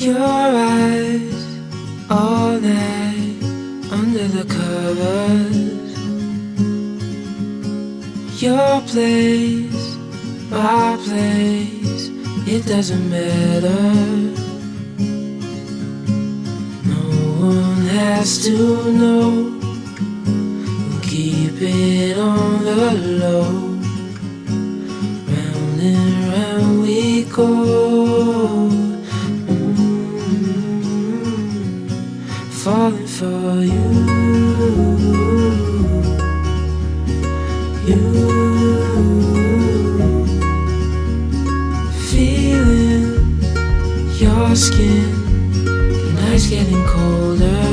your eyes all night under the covers. Your place, my place, it doesn't matter. No one has to know. We'll keep it on the low. Round and round we go. Falling for you, feeling your skin. The night's getting colder.